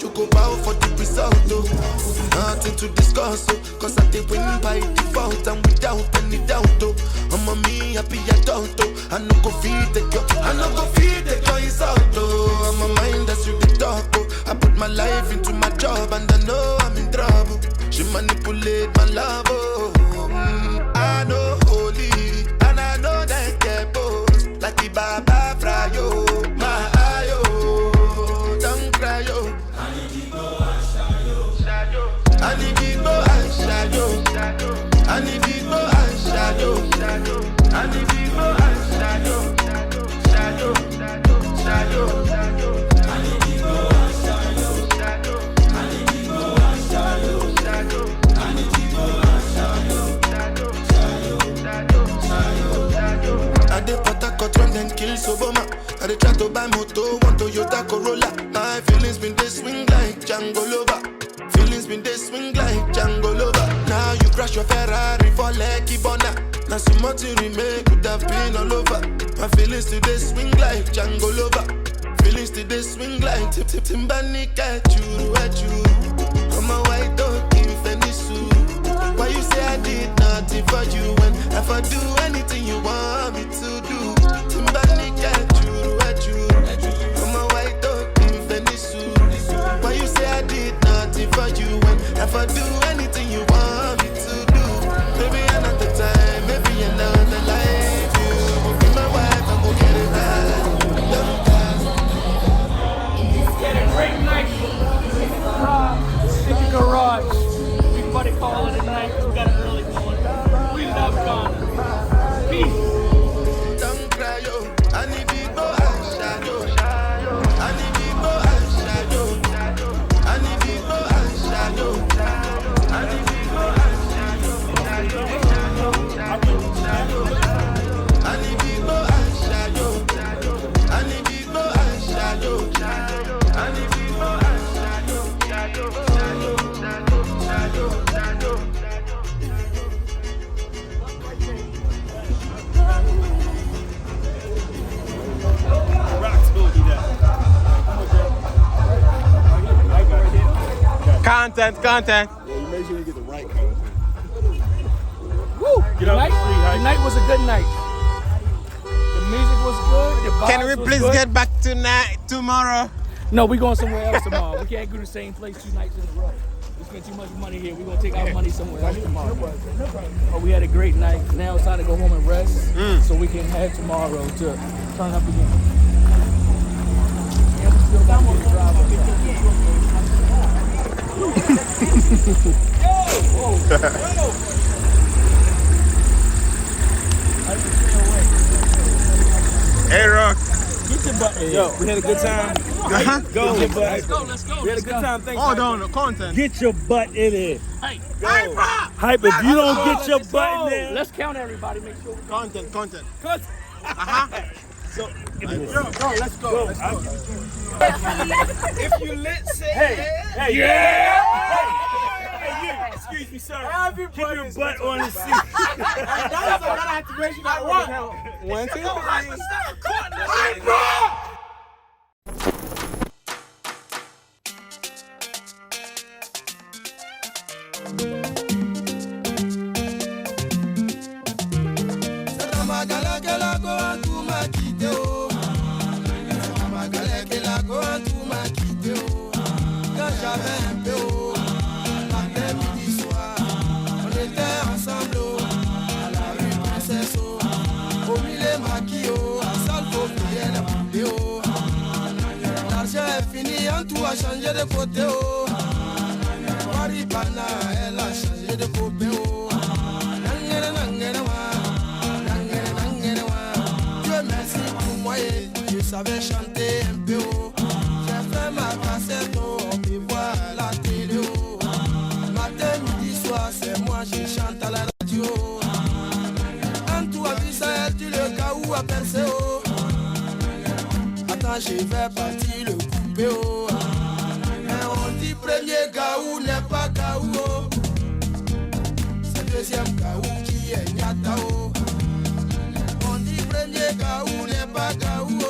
You go bow for the result, oh. Nothing to discuss, oh. Cause I did win by default and without any doubt, oh. I'm a me happy adult, oh. I no go feed the girl, I no go feed the girl insult, oh. I'm a mind that's you the talk, oh. I put my life into my job and I know I'm in trouble. She manipulate my love, oh. I know holy and I know that get both. Like the Baba Frayo, my ayo, don't cry, yo. I need to go and shadow. I need to go and shadow. I need to go and shadow. I need to go and shadow. Shadow. I need to go and shadow. I need to go and shadow. I need to go and shadow. I dey Port when them kill Soboma. I dey try to buy moto, one Toyota Corolla. My feelings been they swing like Django Lover. Feelings been they swing like Django Lover. Now you crash your Ferrari for Lucky Bona. Now so much you remake could have been all over. My feelings today swing like Django Lover. Feelings today swing like Timbani at you. I'm a white dog in Fenisu. Why you say I did nothing for you when if I do anything you want me to do? Timbani at you. I'm a white dog in Venice. Why you say I did nothing for you when if I do anything you want me to do? Maybe another time, maybe another life. You will be my wife, I'm gonna get it right. Get a great night. In the garage. Everybody call it a night. We got an early morning. We love Ghana. Peace. Don't cry, yo. I need to go and shadow. I need to go and shadow. I need to go and shadow. I need to go and shadow. I need to go and shadow. I need to go and shadow. I need to go and shadow. Content. Yeah, you make sure you get the right content. Woo! Tonight was a good night. The music was good. The vibes Can we was please good. get back tomorrow? No, we're going somewhere else tomorrow. We can't go to the same place 2 nights in a row. We spent too much money here. We're going to take our money somewhere else tomorrow. But we had a great night. Now it's time to go home and rest so we can have tomorrow to turn up again. And we still got to get a drive up there. Hey, Rock. Get your butt in. Yo, we had a good time. Go. Let's go. We had a good time. Thanks. Hold on, the content. Get your butt in here. Hey, Hype, if you don't get your butt in there. let's count everybody. Make sure we Content. So, Let's go. If you lit, say hey, yeah. Hey, you, excuse me, sir. Keep your butt on the seat. That's another activation I want. 1, 2, Tout a changé de côté, oh. Waripana, elle a changé de côté, oh. Dieu merci pour moi, je savais chanter un peu, oh. J'ai fait ma cassette, oh. On me voit à la télé, oh. Matin, midi, soir, c'est moi, je chante à la radio. Quand tu as vu ça, tu le cas où a percé, oh. Attends, je vais partir le couper, oh. Mais on dit premier gaou n'est pas gaou. C'est deuxième gaou qui est nyatao. On dit premier gaou n'est pas gaou.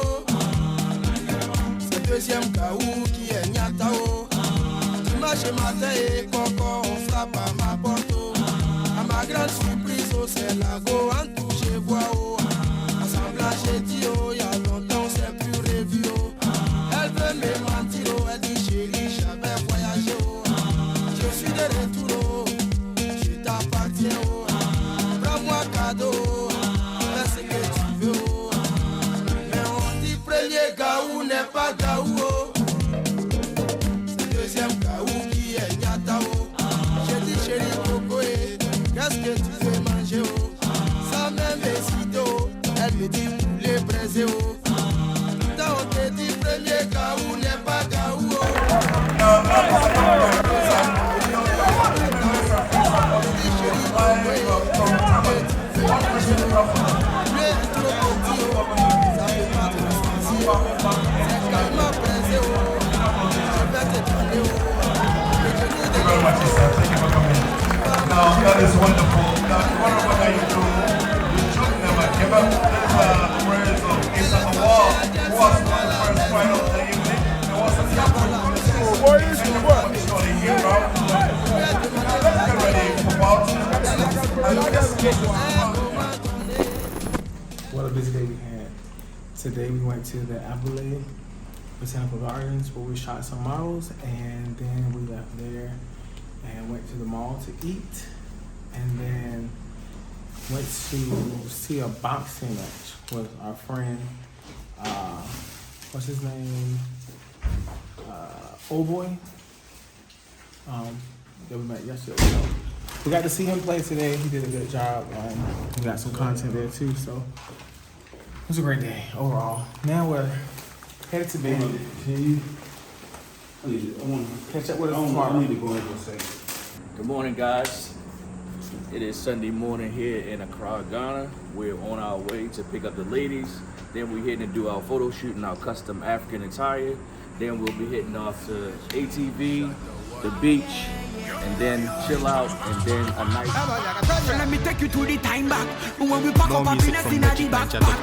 C'est deuxième gaou qui est nyatao. Dimanche matin et coco, on frappe à ma porte. À ma grande surprise, oh, c'est la go en tout, je vois. Oh. Assemblage, j'ai dit, oh, y'a longtemps, c'est plus revu. Oh. Elle veut me mentir, oh, elle dit, chérie, j'avais voyagé. Oh. Je suis de retour, oh. Je t'appartiens. Oh. Prends-moi cadeau, oh. Fais ce que tu veux. Oh. Mais on dit, premier gaou n'est pas gaou. Oh. C'est deuxième gaou qui est nyatao. J'ai dit, chérie, coco, qu'est-ce que tu veux manger, oh? Sans même hésiter, oh. Elle me dit poulet braisé, oh. Quand on te dit premier gaou n'est pas gaou, oh. Now, that is wonderful. Now, whatever that you do, you should never give up. This praise of Isa Awal was the first fight of the evening. It was a couple of boys who were the hero. Now, let's get ready for boxing. What a busy day we had. Today we went to the Abule Botanical Gardens where we shot some models, and then we left there and went to the mall to eat, and then went to see a boxing match with our friend, what's his name, Old Boy, that we met yesterday. So we got to see him play today. He did a good job. We got some content there too, so it was a great day overall. Now we're headed to bed. I want to catch up with us tomorrow. I need to go in for a second. Good morning, guys. It is Sunday morning here in Accra, Ghana. We're on our way to pick up the ladies. Then we're heading to do our photo shoot in our custom African attire. Then we'll be heading off to ATV, the beach, and then chill out, and then a night. So let me take you to the time back when we pack up happiness in the backpack.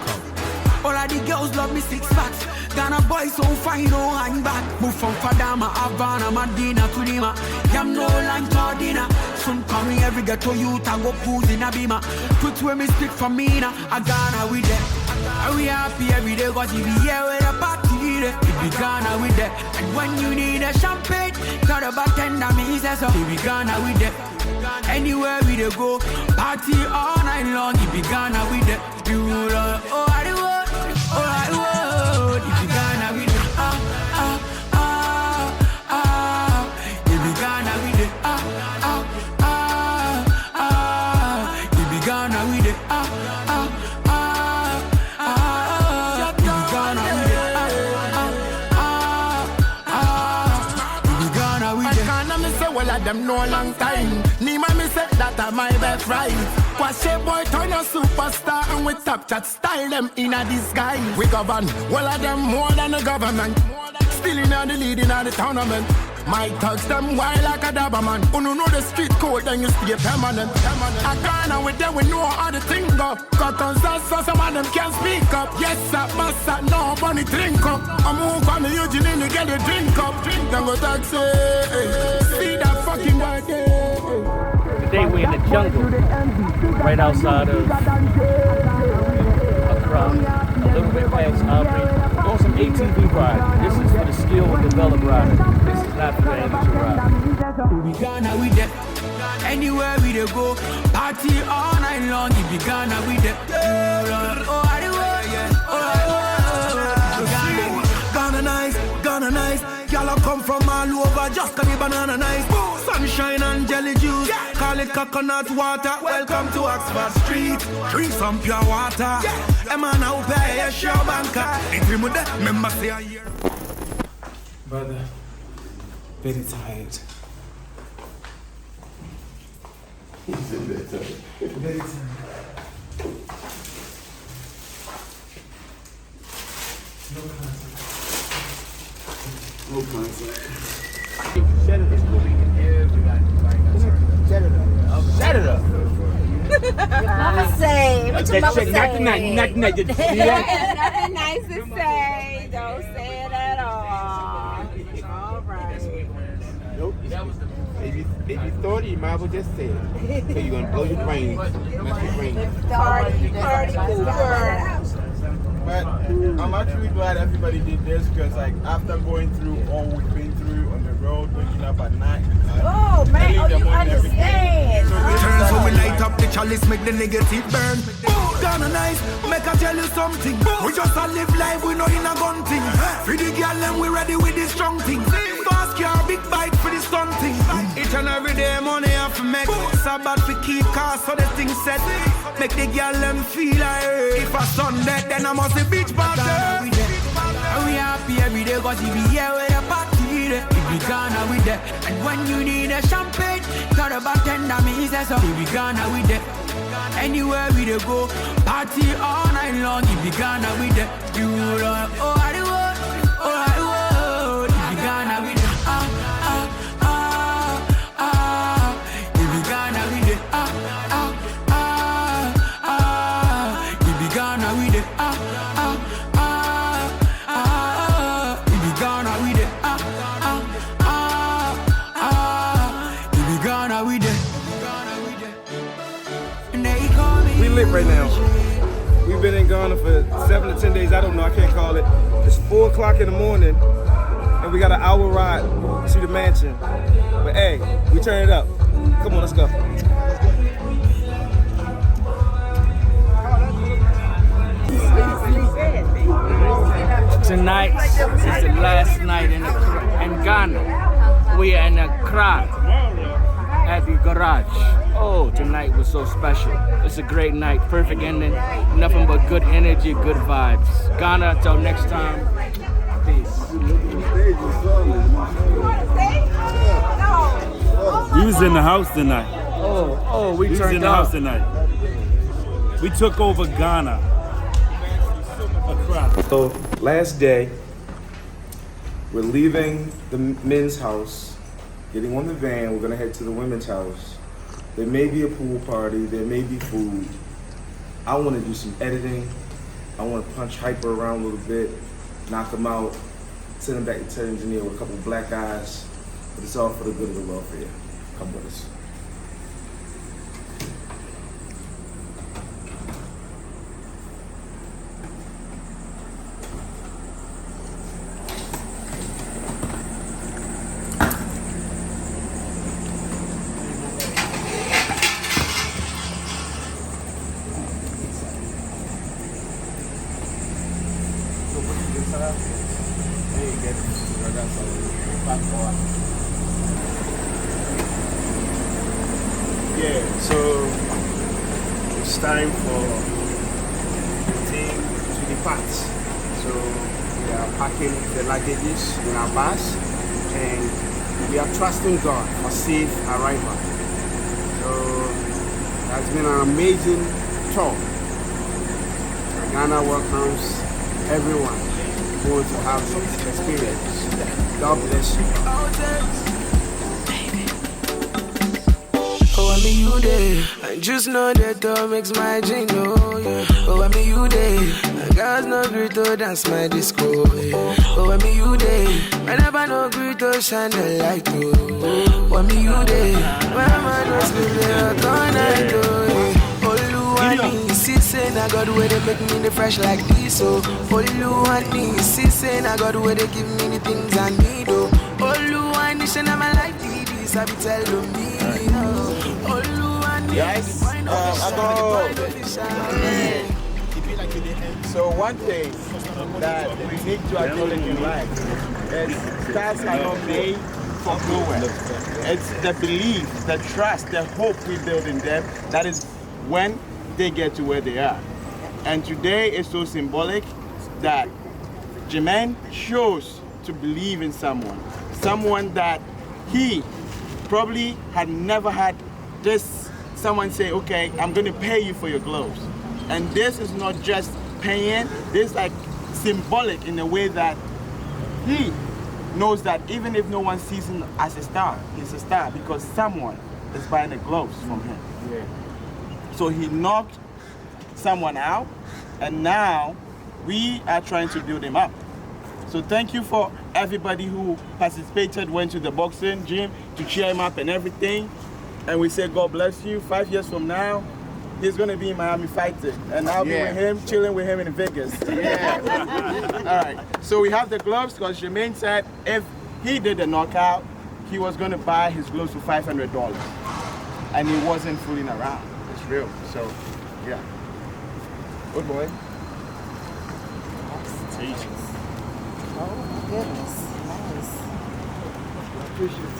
All of the girls love me 6 packs. Ghana boys so fine, no hang back. Move from Fadama, Havana, Medina to Lima. Yam no line for dinner. Soon coming every ghetto youth and go cruise in a beamer. Put where me speak for me now, I Ghana with them. And we happy every day cause if we here with a party there. If we Ghana with them. And when you need a champagne, tell the bartender me say so. If we Ghana with them. Anywhere we dey go, party all night long. If we Ghana with them. We rule all the world. Alright, whoa, if you Ghana with it, if you Ghana with it, if you Ghana with it, if you Ghana with it, if you Ghana with it. I can't me say well at them no long time. Nima me said that I my best right. Cause she boy turn a superstar and we top chat style them in a disguise. We govern, well of them more than the government. Still in the lead in the tournament. My thugs them wild like a dabber man. Who know the street code then you stay permanent. I can't with them we know how the thing go. Cut on so some of them can't speak up. Yes sir, massa, no bunny drink up. I move from the Eugene in to get a drink up. Then go taxi, see that fucking boy there. Today we're in the jungle, right outside of Accra, a little bit past Aubrey, on some ATV ride. This is for the skilled and developed rider. This is not for the amateur rider. We Ghana with them. Anywhere we dey go, party all night long. If we Ghana with them. Oh, I do Ghana nice, Ghana nice. Y'all come from all over, just call me banana nice. Sunshine and jelly juice, call it coconut water. Welcome to Oxford Street, drink some pure water. Man, I'll pay a show banker. If you with that, remember say a year. Brother, very tired. Very tired. No contact. No contact. Shut it up. Mama say, what your mama say? Nothing nice to say. Nothing nice to say. Don't say it at all. All right. Nope. If you thought it, you might as well just say it. So you're gonna blow your brains. Mess your brains. Party pooper. But I'm actually glad everybody did this because, like, after going through all we've been through on the road, waking up at night. Oh man, oh you understand. Turn so we light up the chalice, make the negative burn. Down a nice, make I tell you something. We just a live life, we know in a gun thing. For the girl and we ready with the strong thing. Fast car, big bike for the stunt thing. Each and every day money have to make. Sabbath we keep cars so the thing set. Make the girl them feel like if a Sunday, then I must be beach party. And we happy every day cause we be here with a party. If we gonna with that. And when you need a champagne, tell the bartender me say so. If we gonna with that. Anywhere we dey go, party all night long. If we gonna with that. You know, oh I do it, oh I do it. If we gonna with that. If we gonna with that. If we gonna with that. We lit right now. We've been in Ghana for 7 to 10 days. I don't know. I can't call it. It's 4 o'clock in the morning, and we got an hour ride to the mansion. But hey, we turn it up. Come on, let's go. Tonight is the last night in Ghana. We are in Accra at the garage. Oh, tonight was so special. It's a great night, perfect ending. Nothing but good energy, good vibes. Ghana, till next time. Peace. We was in the house tonight. We was turned in the up. house tonight. We took over Ghana. Accra. So last day, we're leaving the men's house, getting on the van. We're gonna head to the women's house. There may be a pool party. There may be food. I want to do some editing. I want to punch Hyper around a little bit, knock him out, send him back to Tanzania with a couple black eyes. But it's all for the good of the welfare. Come with us. Yeah, so it's time for the team to depart. So we are packing the luggages in our bus and we are trusting God for safe arrival. So that's been an amazing tour. Ghana welcomes everyone who wants to have some experience. God bless you. Oh, I mean you there. I just know that God makes my dream, oh yeah. Oh, I mean you there. I got no great to dance my disco, yeah. Oh, I mean you there. Whenever no great to shine the light, oh. Oh, I mean you there. When man was there, gone night, oh yeah. Oluwani, say I got where they make me the fresh like this, oh. Oluwani, say I got where they give me the things I need, oh. Oluwani, say now my life this, I be telling me. Guys, so one thing that we need to acknowledge in life is stars are not made from nowhere. It's the belief, the trust, the hope we build in them that is when they get to where they are. And today is so symbolic that Jermaine chose to believe in someone that he probably had never had this someone say, okay, I'm going to pay you for your gloves. And this is not just paying, this is like symbolic in a way that he knows that even if no one sees him as a star, he's a star because someone is buying the gloves from him. Yeah. So he knocked someone out, and now we are trying to build him up. So thank you for everybody who participated, went to the boxing gym to cheer him up and everything. And we say God bless you. 5 years from now, he's going to be in Miami fighting. And I'll be with him, chilling with him in Vegas. Yeah. All right. So we have the gloves because Jermaine said if he did the knockout, he was going to buy his gloves for $500. And he wasn't fooling around. It's real. So, yeah. Good boy. Oh my goodness, nice. I appreciate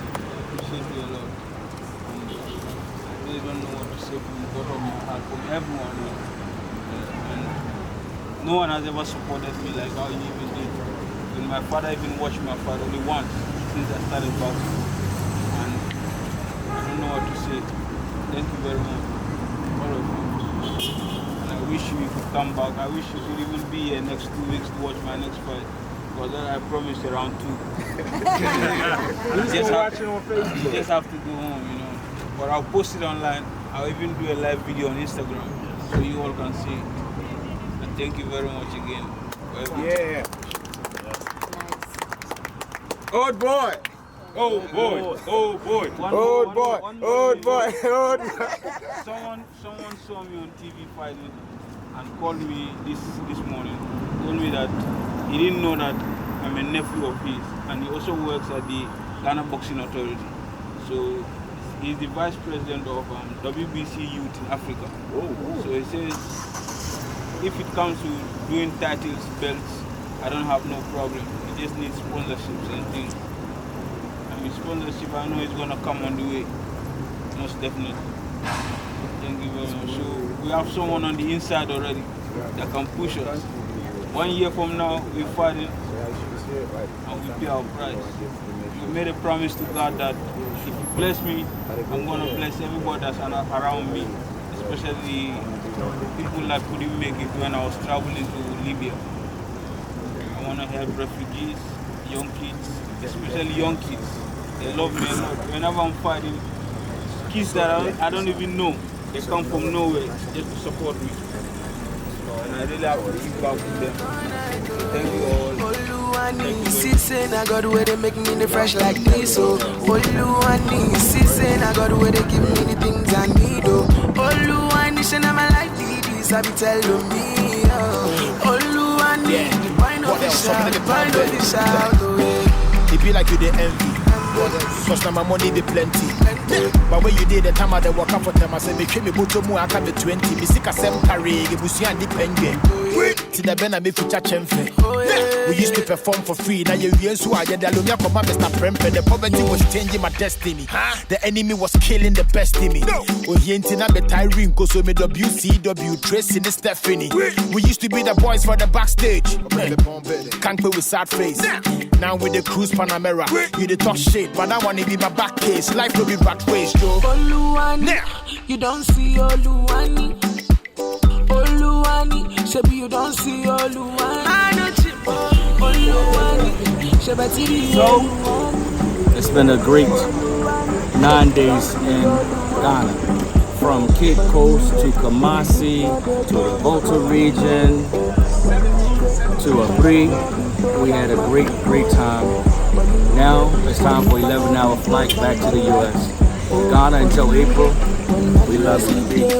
you a lot. I really don't know what to say from the bottom of my heart, from everyone. And no one has ever supported me like how you even did. And my father even watched my father only once since I started boxing. And I don't know what to say. Thank you very much, all of you. And I wish you could come back. I wish you could even be here next 2 weeks to watch my next fight. Because then I promised around 2. Just watching on Facebook. Just have to go home, you know. But I'll post it online. I'll even do a live video on Instagram so you all can see. And thank you very much again. Yeah. Old boy. Oh boy. Oh boy. Old boy. Old boy. Old boy. Someone saw me on TV fighting and called me this morning. Told me that he didn't know that I'm a nephew of his, and he also works at the Ghana Boxing Authority. So he's the vice president of WBC Youth in Africa. Oh. So he says if it comes to doing titles, belts, I don't have no problem. He just needs sponsorships and things. And with sponsorship, I know it's gonna come on the way, most definitely. Thank you very much. So we have someone on the inside already that can push us. 1 year from now, we're fighting and we pay our price. We made a promise to God that if He bless me, I'm going to bless everybody that's around me, especially people that couldn't make it when I was traveling to Libya. I want to help refugees, young kids, especially young kids. They love me a lot. Whenever I'm fighting, kids that I don't even know, they come from nowhere just to support me. And I really have to give back to them. Thank you all. Saying I got where they make me the fresh like this, oh. Oluwani, saying I got where they give me the things I need, oh. Oluwani, say now my life need this, I be telling me, oh. Oluwani, why not this out, why not this out, oh. It be like you the envy, cause now my money be plenty. But when you did the time I dey walk up for them, I said, "Make me put more, I can be 20. Me sick as them carry, you see and depend. See the Ben and me future chemfe. We used to perform for free. Now you so I get the Lumia from my Mr. Prempe. The poverty was changing my destiny. The enemy was killing the best in me. Oh, he ain't in a Tyrene, cause we made WCW, Tracy and Stephanie. We used to be the boys for the backstage. Can't play with sad face. Now with the cruise Panamera, you the talk shit, but I wanna be my back case. Life will be back ways, Joe. Oluwani, you don't see Oluwani. Oluwani, shebi you don't see Oluwani. I know Oluwani, shebi So, it's been a great 9 days in Ghana. From Cape Coast to Kumasi, to the Volta region, to Abri. We had a great time. Now it's time for 11-hour flight back to the U.S. Ghana until April. We love you.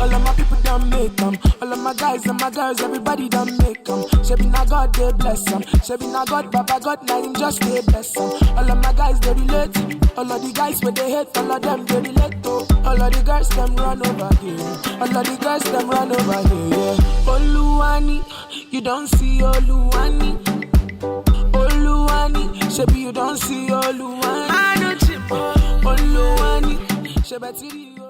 All of my people done make them. All of my guys and my girls, everybody done make them. Shebi na God, they bless them. Shebi na God, Baba God, na him just they bless them. All of my guys, they relate. All of the guys where they hate, all of them, they relate. All of the girls, them run over here. All of the girls, them run over here. Yeah. Oluwani, you don't see Oluwani. Oluwani, shebi you don't see Oluwani. I know Oluwani, shebi